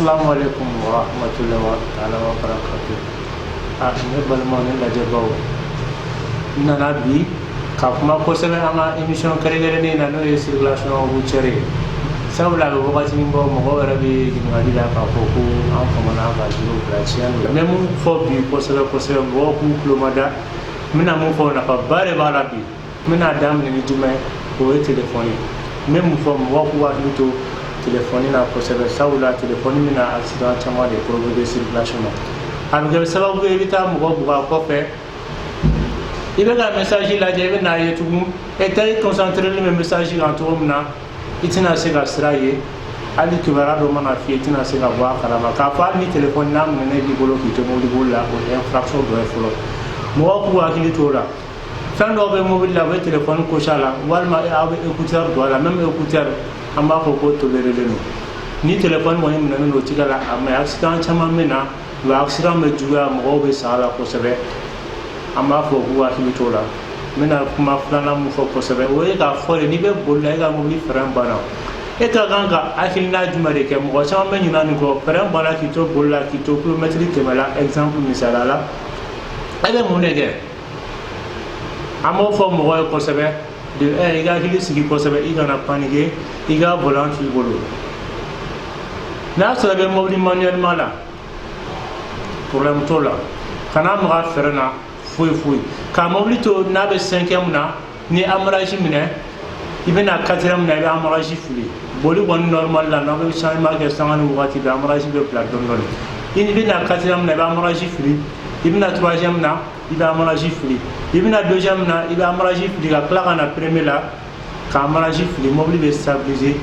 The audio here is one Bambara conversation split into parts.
Assalamualaikum warahmatullahi wabarakatuh. Ne balima ne lajɛbaaw n nana bi ka kuma kosɛbɛ an ka émission kɛrɛnkɛrɛnnen na n'o ye circulation routière ye sabula a bɛ wagatinin bɔ mɔgɔw yɛrɛ bɛ ɲininkali la k'a fɔ ko an famana ka juru bila tiɲɛ don n bɛ mun fɔ bi kosɛbɛ kosɛbɛ mɔgɔw k'u tulo ma da n bɛna mun fɔ nafaba de b'a la bi n bɛna daminɛ ni jumɛn o ye telefɔni n bɛ mun fɔ mɔgɔw k'u hakili to telefɔni na kosɛbɛ sabula telefɔni bɛna accident caman de provoquer circulation na a bɛ kɛ sababu ye i bɛ taa mɔgɔ bugɔ kɔfɛ i bɛ ka message lajɛ i bɛ n'a ye tugun e tɛ i concentré bɛ message kan cogo min na i tɛna se ka sira ye hali kibaruya dɔ mana f'i ye i tɛna se ka bɔ a kalama k'a fɔ hali ni telefɔni n'a minɛ b'i bolo k'i to mobili boli la o ye infraction dɔ ye fɔlɔ mɔgɔw k'u hakili to o la fɛn dɔw bɛ mobili la u bɛ telefɔni coché a la walima aw bɛ écouteur don a la même écouteur an b'a fɔ ko toléré don ni telefɔni kɔni minɛnen don tigɛ la a mɛ accident caman bɛ na wa accident bɛ juguya mɔgɔw bɛ sa a la kosɛbɛ an b'a fɔ k'u hakili to o la n bɛna kuma filanan mun fɔ kosɛbɛ o ye k'a fɔ de n'i bɛ boli la e ka mobili frein banna e ka kan ka hakilina jumɛn de kɛ mɔgɔ caman bɛ ɲinɛ nin kɔ frein banna k'i to boli la k'i to kilomɛtiri 100 la exemple misaliya la e bɛ mun de kɛ an b'o fɔ mɔgɔw ye kosɛbɛ i ka hakili sigi kosɛbɛ i kana paniquer i ka volant t'i bolo n'a sɔrɔ i bɛ mobili manuellement la problème t'o la kana maga frein na foyi ka mobili to n'a bɛ 5e na ni embrayage minɛ i bɛna 4e na i bɛ embrayage fili boli kɔni normal la n'a bɛ changement kɛ sanga ni wagati bɛɛ embrayage bɛ bila dɔɔni dɔɔni i bɛna 4e na i bɛ embrayage fili i bɛna 3e na i bɛ embrayage fili i bɛna 2e na i bɛ embrayage fili ka tila ka na premier la ka embrayage fili mobili bɛ stabiliser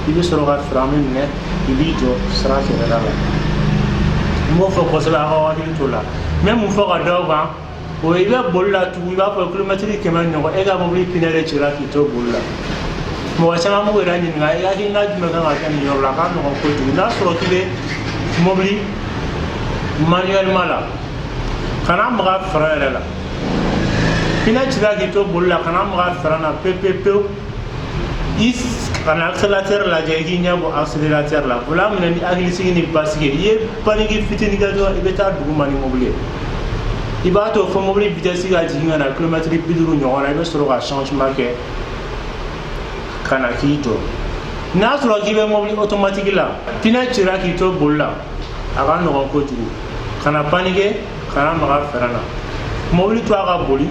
i bɛ sɔrɔ ka frein minɛ i b'i jɔ sira kɛrɛda la n b'o fɔ kosɛbɛ aw ka hakili to la n bɛ mun fɔ ka da o kan o i bɛ boli la tugun i b'a fɔ kilomɛtiri 100 ɲɔgɔn e ka mobili pinɛ de cira k'i to boli la mɔgɔ caman b'u yɛrɛ ɲininka i hakilina jumɛn kan ka kɛ nin yɔrɔ la a ka nɔgɔn kojugu n'a sɔrɔ k'i bɛ mobili manuellement la kana maga frein yɛrɛ la pinɛ cira k'i to boli la kana maga frein na pewu i kana accélérateur lajɛ i k'i ɲɛ bɔ accélérateur la volant minɛ ni hakilisigi ni basigi i ye panique fitinin kɛ dɔrɔn i bɛ taa duguma ni mobili ye i b'a to fo mobili vitesse ka jigin ka na kilomɛtiri 50 ɲɔgɔn na i bɛ sɔrɔ ka changement kɛ ka na k'i jɔ n'a sɔrɔ k'i bɛ mobili automatique la pinɛ cira k'i to boli la a ka nɔgɔn kojugu kana paniquer kana maga frein na mobili to a ka boli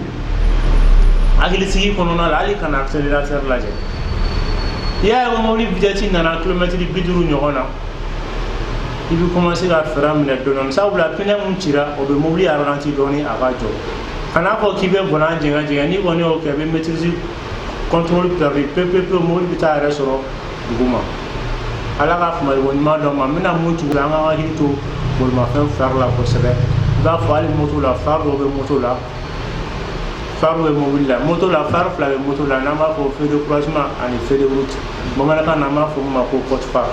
hakilisigi kɔnɔna la hali kana accélérateur lajɛ i y'a ye ko mobili vitesse nana kilomɛtiri 50 ɲɔgɔn na i bɛ commencer ka frein minɛ dɔɔni sabula pinɛ mun cira o bɛ mobili ralenti dɔɔni a ka jɔ kana fɔ k'i bɛ volant jɛngɛ n'i kɔni y'o kɛ i bɛ maîtrise contrôle perdu pewu mobili bɛ taa yɛrɛ sɔrɔ duguma ala ka faamuyali ko ɲuman d'an ma n bɛna mun tugu an ka hakili to bolimafɛn phare la kosɛbɛ i b'a fɔ hali moto la phare dɔw bɛ moto la phare bɛ mobili la moto la phare fila bɛ moto la n'an b'a fɔ feu de croisement ani feu de route bamanankan na an b'a fɔ min ma ko porte phare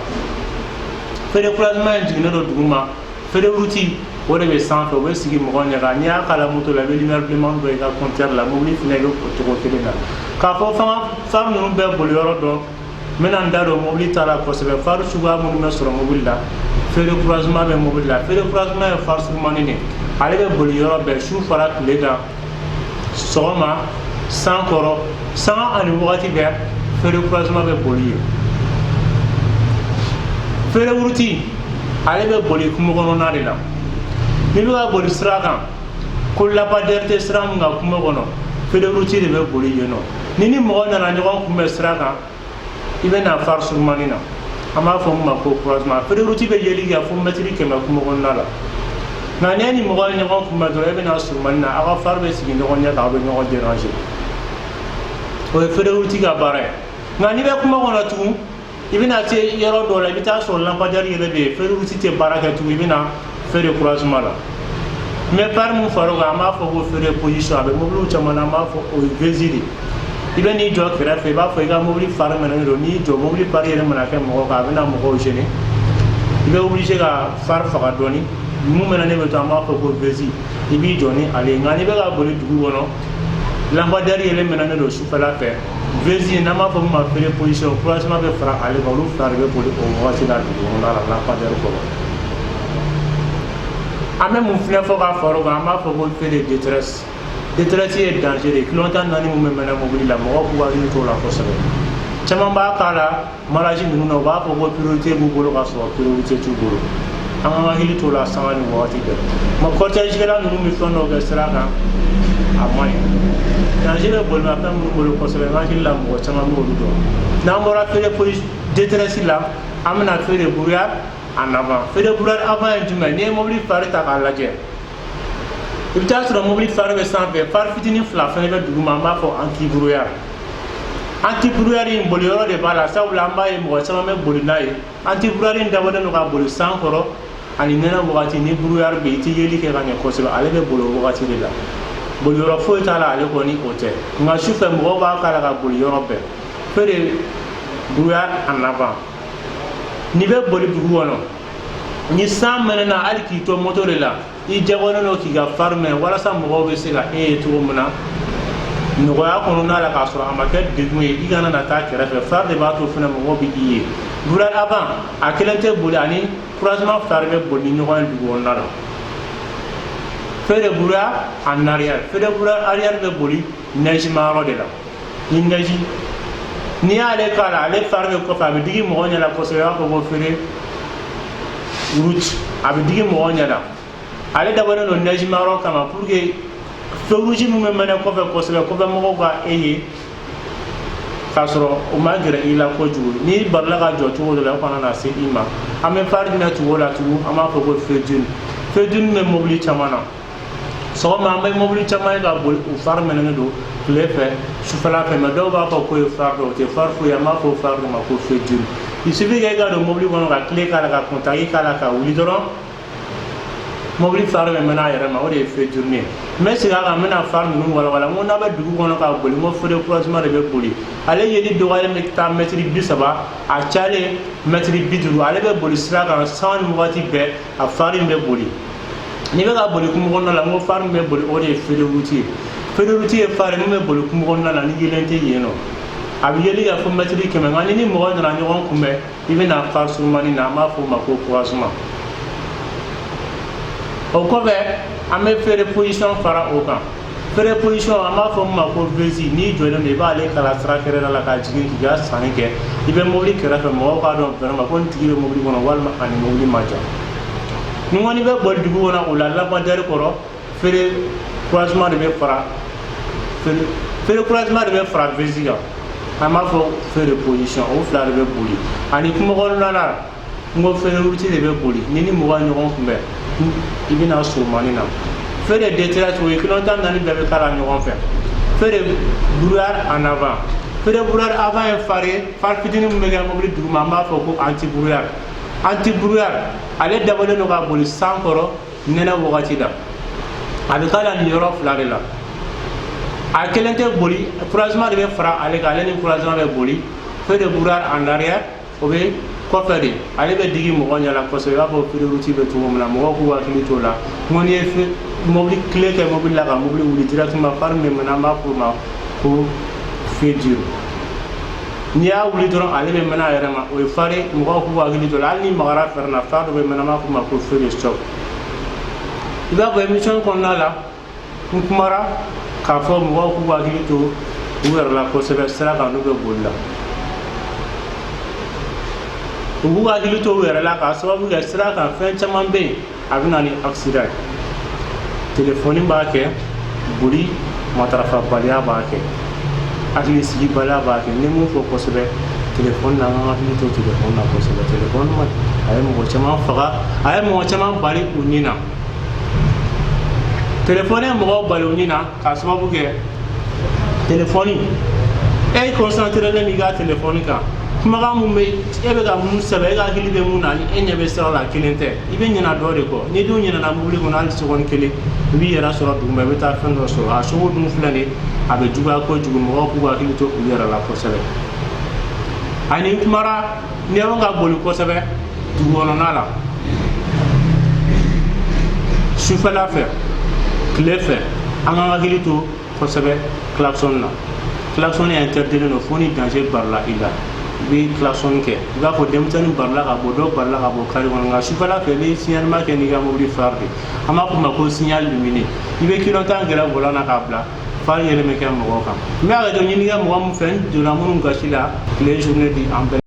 feu de croisement in jiginnen don duguma feu de route o de bɛ sanfɛ o bɛ sigi mɔgɔ ɲɛ kan n'i y'a kala moto la i bɛ lumière bilenman dɔ i ka compteur la mobili fana bɛ o cogo kelen na k'a fɔ fana phare ninnu bɛɛ boli yɔrɔ dɔn n bɛna n da don mobili ta la kosɛbɛ phare suguya minnu bɛ sɔrɔ mobili la feu de croisement bɛ mobili la feu de croisement ye phare sugumanin de ale bɛ boli yɔrɔ bɛɛ su fara tile kan sɔgɔma san kɔrɔ sanga ani wagati bɛɛ feu de croisement bɛ boli yen feu de route ale bɛ boli kungo kɔnɔna de la n'i bɛ ka boli sira kan ko lampadaire tɛ sira min kan kungo kɔnɔ feu de route de bɛ boli yen nɔ ni mɔgɔ nana ɲɔgɔn kunbɛn sira kan i bɛ na phare surumanin na an b'a fɔ min ma ko croisement feu de route bɛ yeli kɛ fo mɛtiri 100 kungo kɔnɔna la nka n'i ni mɔgɔ ye ɲɔgɔn kunbɛn dɔrɔn e bɛ na surumanin na aw ka phare bɛ sigi ɲɔgɔn ɲɛ kan aw bɛ ɲɔgɔn déranger o ye feu de route ka baara ye nka n'i bɛ kungo kɔnɔ tugun i bɛna se yɔrɔ dɔ la i bɛ taa sɔrɔ lampadaire yɛrɛ bɛ yen feu de route tɛ baara kɛ tugun i bɛ na feu de croisement la n bɛ phare min far'o kan an b'a fɔ ko feu de position a bɛ mobiliw caman na an b'a fɔ o ye VESI de i bɛ n'i jɔ kɛrɛfɛ i b'a fɔ i ka mobili phare minɛnen don n'i jɔ mobili phare yɛrɛ mana kɛ mɔgɔ kan a bɛ na mɔgɔw gêner i bɛ obligé ka phare faga dɔɔni mun minɛnen bɛ to an b'a fɔ ko VESI i b'i jɔ ni ale ye nka n'i bɛ ka boli dugu kɔnɔ lampadaire yɛrɛ minɛnen don sufɛla fɛ VESI n'an b'a fɔ min ma feu de position croisement bɛ fara ale kan olu fila de bɛ boli o wagati la dugu kɔnɔna la lampadaire kɔrɔ an bɛ mun filɛ fɔ ka fara o kan an b'a fɔ ko feu de détresse détresse ye danger de kilomètre 4 mun bɛ mɛnɛ mobili la mɔgɔw k'u hakili t'o la kosɛbɛ caman b'a k'a la mariage ninnu na u b'a fɔ ko priorité b'u bolo ka sɔrɔ priorité t'u bolo an ka hakili t'o la sanga ni wagati bɛɛ ma cortège kɛla ninnu bɛ fɛn dɔw kɛ sira kan a man ɲi danger bɛ bolimafɛn minnu bolo kosɛbɛ n hakili la mɔgɔ caman b'olu dɔn n'an bɔra feu de détresse la an bɛna feu de brouillard en avant feu de brouillard avant ye jumɛn n'i ye mobili fari ta k'a lajɛ i bɛ taa sɔrɔ mobili fari bɛ sanfɛ fari fitinin fila fɛnɛ bɛ duguma an b'a fɔ anti brouillard anti brouillard in boli yɔrɔ de b'a la sabula an b'a ye mɔgɔ caman bɛ boli n'a ye anti brouillard in dabɔlen don ka boli san kɔrɔ ani nɛnɛ wagati ni brouillard bɛ yen i tɛ yeli kɛ ka ɲɛ kosɛbɛ ale bɛ boli o wagati de la boli yɔrɔ foyi t'a la ale kɔni o tɛ nka sufɛ mɔgɔw b'a k'a la ka boli yɔrɔ bɛɛ feu de brouillard en avant n'i bɛ boli dugu kɔnɔ ni san mɛnɛna hali k'i to moto de la i jagoyalen don k'i ka fari minɛ walasa mɔgɔw bɛ se ka e ye cogo min na nɔgɔya kɔnɔna la k'a sɔrɔ a ma kɛ degun ye i kana na taa kɛrɛfɛ fari de b'a to fɛnɛ mɔgɔw bɛ i ye brouillard avant a kelen tɛ boli ani croisement fila de bɛ boli ni ɲɔgɔn ye dugu kɔnɔna la feu de brouillard en arrière feu de brouillard arrière bɛ boli neige ma yɔrɔ de la ni neige n'i y'ale k'a la ale fari bɛ kɔfɛ a bɛ digi mɔgɔ ɲɛ la kosɛbɛ i b'a fɔ ko feu de route a bɛ digi mɔgɔ ɲɛ la ale dabɔlen don neige ma yɔrɔ kama pour que feu rouge min bɛ mɛnɛ kɔfɛ kosɛbɛ kɔfɛ mɔgɔw ka e ye k'a sɔrɔ o ma gɛrɛ i la kojugu n'i balila ka jɔ cogo dɔ la o kana na se i ma an bɛ fari minɛ cogo la tugun an b'a fɔ ko feu dune bɛ mobili caman na sɔgɔma an bɛ mobili caman ye ka boli u fari minɛnen don tile fɛ sufɛla fɛ mɛ dɔw b'a fɔ k'o ye fari dɔ o tɛ fari foyi an b'a fɔ fari dɔ ma ko feu dune il suffit que i ka don mobili kɔnɔ ka tile k'a la ka contact k'a la ka wuli dɔrɔn mobili fari bɛ mɛnɛ a yɛrɛ ma o de ye feu dune ye n bɛ segin a kan n bɛna fari ninnu walawala n ko n'a bɛ dugu kɔnɔ ka boli n ko feu de croisement de bɛ boli ale yeli dɔgɔyalen bɛ taa mɛtiri 30 a cayalen mɛtiri 50 ale bɛ boli sira kan sanga ni wagati bɛɛ a fari in bɛ boli n'i bɛ ka boli kungo kɔnɔna la n ko fari min bɛ boli o de ye feu de route ye feu de route ye fari min bɛ boli kungo kɔnɔna la ni yelen tɛ yen nɔ a bɛ yeli kɛ fo mɛtiri 100 nka ni mɔgɔ nana ɲɔgɔn kunbɛn i bɛ na fari surumani na an b'a fɔ o ma ko croisement o kɔfɛ an bɛ feu de position fara o kan feu de position an b'a fɔ min ma ko vesi n'i jɔlen don i b'ale kala sira kɛrɛda la ka jigin k'i ka sanni kɛ i bɛ mobili kɛrɛfɛ mɔgɔw k'a dɔn vraiment ko nin tigi bɛ mobili kɔnɔ walima ani mobili ma jan ni kɔni bɛ boli dugu kɔnɔ o la lampadaire kɔrɔ feu de croisement de bɛ fara feu de croisement de bɛ fara vesi kan an b'a fɔ feu de position o fila de bɛ boli ani kungo kɔnɔna la n ko feu de route de bɛ boli ni mɔgɔ ye ɲɔgɔn kunbɛn i bɛna surumani na feu de détresse o ye kilomètre 4 bɛɛ bɛ k'a la ɲɔgɔn fɛ feu de brouillard en avant feu de brouillard avant ye fari ye fari fitinin min bɛ kɛ mobili duguma an b'a fɔ ko anti brouillard ale dabɔlen don ka boli san kɔrɔ nɛnɛ wagati la a bɛ k'a la nin yɔrɔ fila de la a kelen tɛ boli croisement de bɛ fara ale kan ale ni croisement bɛ boli feu de brouillard en arrière o bɛ kɔfɛ de ale bɛ digi mɔgɔ ɲɛ la kosɛbɛ i b'a fɔ feu de route bɛ cogo min na mɔgɔw k'u hakili t'o la n ko n'i ye mobili tile kɛ mobili la ka mobili wuli directement fari min mɛnɛ an b'a fɔ o ma ko feu dur n'i y'a wuli dɔrɔn ale bɛ mɛnɛ a yɛrɛ ma o ye fari mɔgɔw k'u hakili t'o la hali ni magara fɛrɛ na fari dɔ bɛ mɛnɛ an b'a fɔ o ma ko feu de stop i b'a fɔ émission kɔnɔna la n kumara k'a fɔ mɔgɔw k'u hakili to u yɛrɛ la kosɛbɛ sira kan n'u bɛ boli la u b'u hakili to u yɛrɛ la k'a sababu kɛ sira kan fɛn caman bɛ yen a bɛ na ni accident telefɔni b'a kɛ boli matarafabaliya b'a kɛ hakilisigibaliya b'a kɛ ni mun fɔ kosɛbɛ telefɔni na an ka hakili to telefɔni na kosɛbɛ telefɔni ma a ye mɔgɔ caman faga a ye mɔgɔ caman bali u ni na telefɔni ye mɔgɔw bali u ni na k'a sababu kɛ telefɔni e concentrelen b'i ka telefɔni kan kumakan mun bɛ e bɛ ka mun sɛbɛn e ka hakili bɛ mun na e ɲɛ bɛ sira la kelen tɛ i bɛ ɲinɛ dɔ de kɔ ni dun ɲinɛna mobili kɔnɔ hali seconde kelen i b'i yɛrɛ sɔrɔ duguma i bɛ taa fɛn dɔ sɔrɔ a sogo dun filɛ nin a bɛ juguya kojugu mɔgɔw k'u hakili to u yɛrɛ la kosɛbɛ ani kumara n'i y'anw ka boli kosɛbɛ dugu kɔnɔna la sufɛla fɛ tile fɛ an ka hakili to kosɛbɛ klaxon na klaxon ye interdit don fo ni danger barila i la bi klaxon ke i b'a fɔ denmisɛnnin barila ka bɔ dɔ barila ka bɔ kari kɔnɔ nka sufɛla fɛ ni signalement kɛ n'i ka mobili phare de an b'a fɔ o ma ko signal lumineux i bɛ kilomètre gɛrɛ volant na k'a bila phare yɛrɛ bɛ kɛ mɔgɔw kan n bɛ hakɛto ɲini kɛ mɔgɔ min fɛ n donna minnu gasi la tile journée di an bɛɛ